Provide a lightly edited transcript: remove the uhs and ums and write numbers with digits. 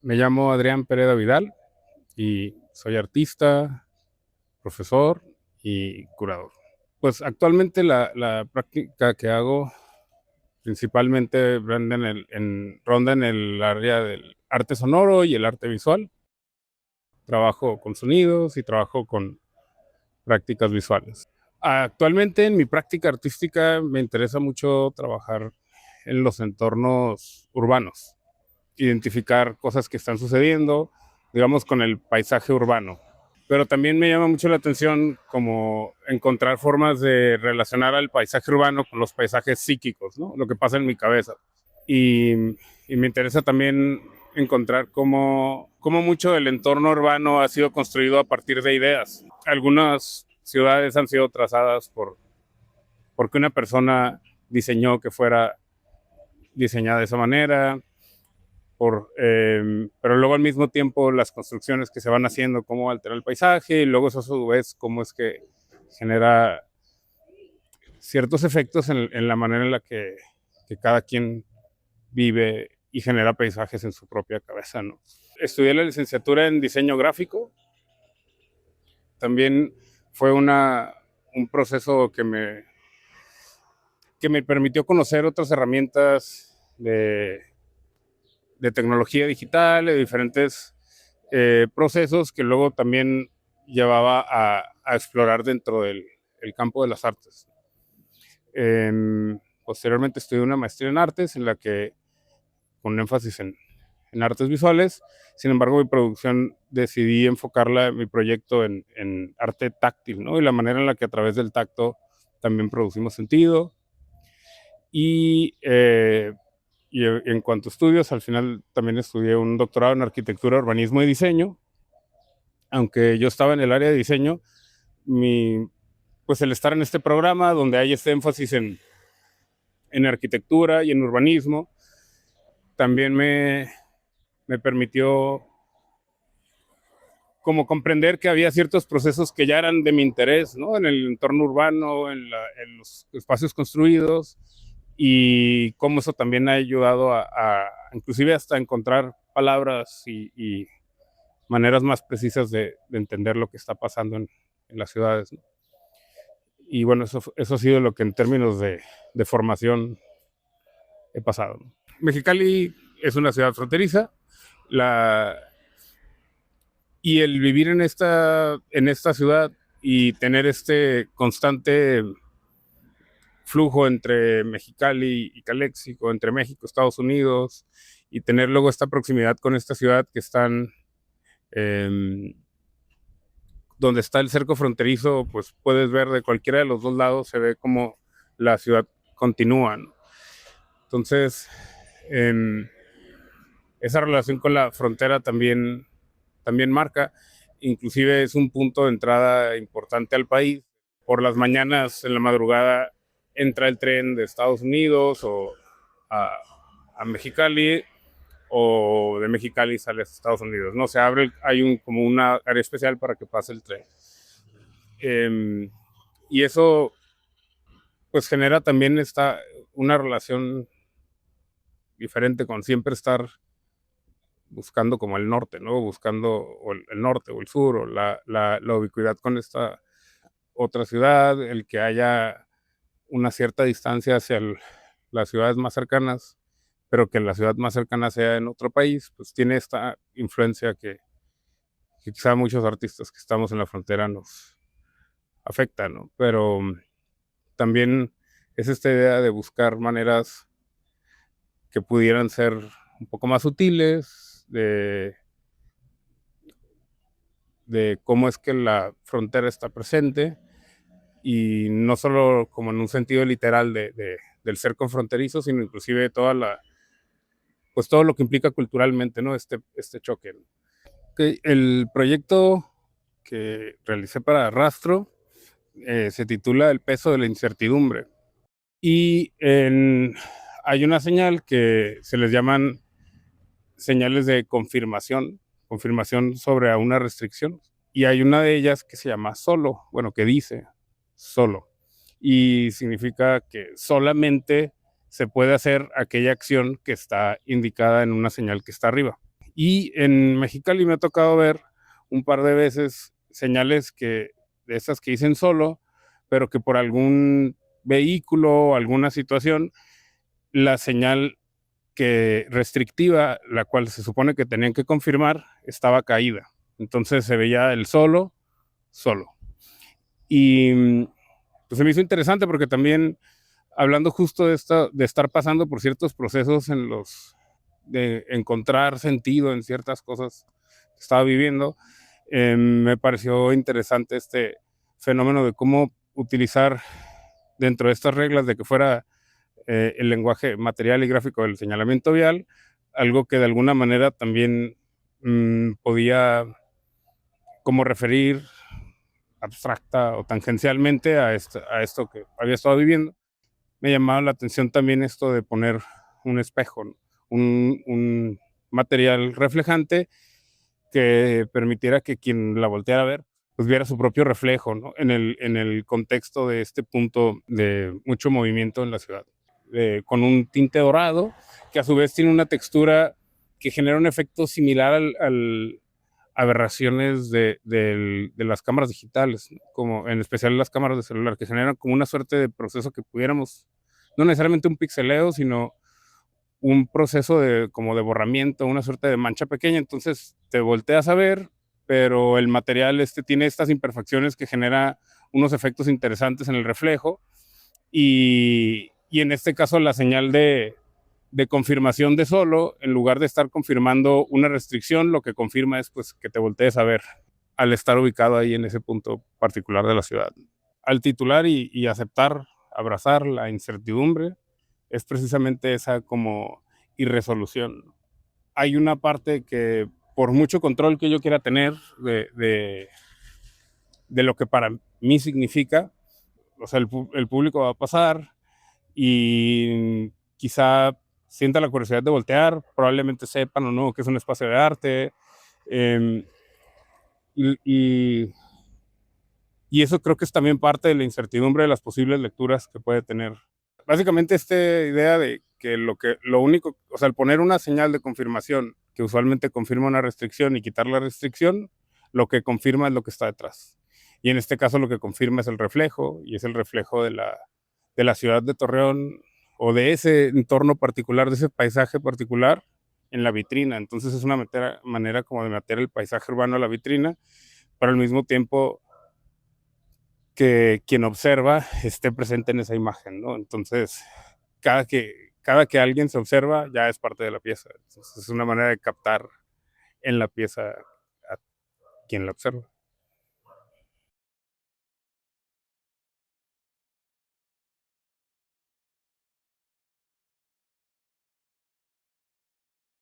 Me llamo Adrián Pereda Vidal y soy artista, profesor y curador. Pues actualmente la práctica que hago principalmente ronda en el área del arte sonoro y el arte visual. Trabajo con sonidos y trabajo con prácticas visuales. Actualmente en mi práctica artística me interesa mucho trabajar en los entornos urbanos, identificar cosas que están sucediendo, digamos, con el paisaje urbano. Pero también me llama mucho la atención como encontrar formas de relacionar al paisaje urbano con los paisajes psíquicos, ¿no? Lo que pasa en mi cabeza. Y, y me interesa también encontrar cómo mucho del entorno urbano ha sido construido a partir de ideas. Algunas ciudades han sido trazadas porque una persona diseñó que fuera diseñada de esa manera, pero luego al mismo tiempo las construcciones que se van haciendo, cómo altera el paisaje, y luego eso a su vez cómo es que genera ciertos efectos en la manera en la que cada quien vive y genera paisajes en su propia cabeza, ¿no? Estudié la licenciatura en diseño gráfico. También fue un proceso que me permitió conocer otras herramientas de tecnología digital, de diferentes procesos que luego también llevaba a explorar dentro del el campo de las artes. Posteriormente estudié una maestría en artes en la que con énfasis en artes visuales. Sin embargo, mi producción decidí enfocarla, mi proyecto en arte táctil, ¿no? Y la manera en la que a través del tacto también producimos sentido. Y en cuanto a estudios, al final también estudié un doctorado en arquitectura, urbanismo y diseño. Aunque yo estaba en el área de diseño, pues el estar en este programa donde hay este énfasis en arquitectura y en urbanismo, también me permitió como comprender que había ciertos procesos que ya eran de mi interés, ¿no? En el entorno urbano, en los espacios construidos, y cómo eso también ha ayudado inclusive hasta encontrar palabras y maneras más precisas de entender lo que está pasando en las ciudades, ¿no? Y bueno, eso ha sido lo que en términos de formación he pasado, ¿no? Mexicali es una ciudad fronteriza, la, y el vivir en esta ciudad y tener este constante flujo entre Mexicali y Calexico, entre México, Estados Unidos, y tener luego esta proximidad con esta ciudad que están, eh, donde está el cerco fronterizo, pues puedes ver de cualquiera de los dos lados, se ve como la ciudad continúa, ¿no? Entonces, eh, esa relación con la frontera también marca, inclusive es un punto de entrada importante al país. Por las mañanas, en la madrugada, entra el tren de Estados Unidos o a, a Mexicali, o de Mexicali sale a Estados Unidos, ¿no? Se abre, como una área especial para que pase el tren. Y eso pues genera también una relación diferente con siempre estar buscando como el norte, ¿no? Buscando o el norte o el sur o la ubicuidad con esta otra ciudad, el que haya una cierta distancia hacia las ciudades más cercanas, pero que la ciudad más cercana sea en otro país, pues tiene esta influencia que quizá muchos artistas que estamos en la frontera nos afecta, ¿no? Pero también es esta idea de buscar maneras que pudieran ser un poco más sutiles, de cómo es que la frontera está presente, y no solo como en un sentido literal del ser confronterizo, sino inclusive pues todo lo que implica culturalmente, ¿no? Este choque, ¿no? Okay. El proyecto que realicé para Rastro se titula El peso de la incertidumbre. Y hay una señal que se les llaman señales de confirmación sobre una restricción. Y hay una de ellas que se llama solo, bueno, que dice solo. Y significa que solamente se puede hacer aquella acción que está indicada en una señal que está arriba. Y en Mexicali me ha tocado ver un par de veces señales de esas que dicen solo, pero que por algún vehículo o alguna situación, la señal que restrictiva, la cual se supone que tenían que confirmar, estaba caída. Entonces se veía el solo, solo. Y pues se me hizo interesante porque también hablando justo de estar pasando por ciertos procesos de encontrar sentido en ciertas cosas que estaba viviendo, me pareció interesante este fenómeno de cómo utilizar dentro de estas reglas de que fuera el lenguaje material y gráfico del señalamiento vial, algo que de alguna manera también podía como referir abstracta o tangencialmente a esto que había estado viviendo. Me llamaba la atención también esto de poner un espejo, ¿no? Un material reflejante que permitiera que quien la volteara a ver pues viera su propio reflejo, ¿no? En el contexto de este punto de mucho movimiento en la ciudad, con un tinte dorado que a su vez tiene una textura que genera un efecto similar al aberraciones de las cámaras digitales, ¿no? Como en especial las cámaras de celular, que generan como una suerte de proceso que pudiéramos, no necesariamente un pixeleo, sino un proceso como de borramiento, una suerte de mancha pequeña. Entonces te volteas a ver, pero el material tiene estas imperfecciones que genera unos efectos interesantes en el reflejo. Y en este caso la señal de confirmación de solo, en lugar de estar confirmando una restricción, lo que confirma es pues que te voltees a ver al estar ubicado ahí en ese punto particular de la ciudad. Al titular y aceptar, abrazar la incertidumbre, es precisamente esa como irresolución. Hay una parte que por mucho control que yo quiera tener de lo que para mí significa, o sea, el público va a pasar y quizá sienta la curiosidad de voltear, probablemente sepan o no que es un espacio de arte, eh, y, y, y eso creo que es también parte de la incertidumbre de las posibles lecturas que puede tener. Básicamente esta idea de que lo único, o sea, el poner una señal de confirmación que usualmente confirma una restricción y quitar la restricción, lo que confirma es lo que está detrás. Y en este caso lo que confirma es el reflejo, y es el reflejo de la ciudad de Torreón o de ese entorno particular, de ese paisaje particular en la vitrina. Entonces es una manera como de meter el paisaje urbano a la vitrina, pero al mismo tiempo que quien observa esté presente en esa imagen, ¿no? Entonces, cada que alguien se observa ya es parte de la pieza. Entonces, es una manera de captar en la pieza a quien la observa.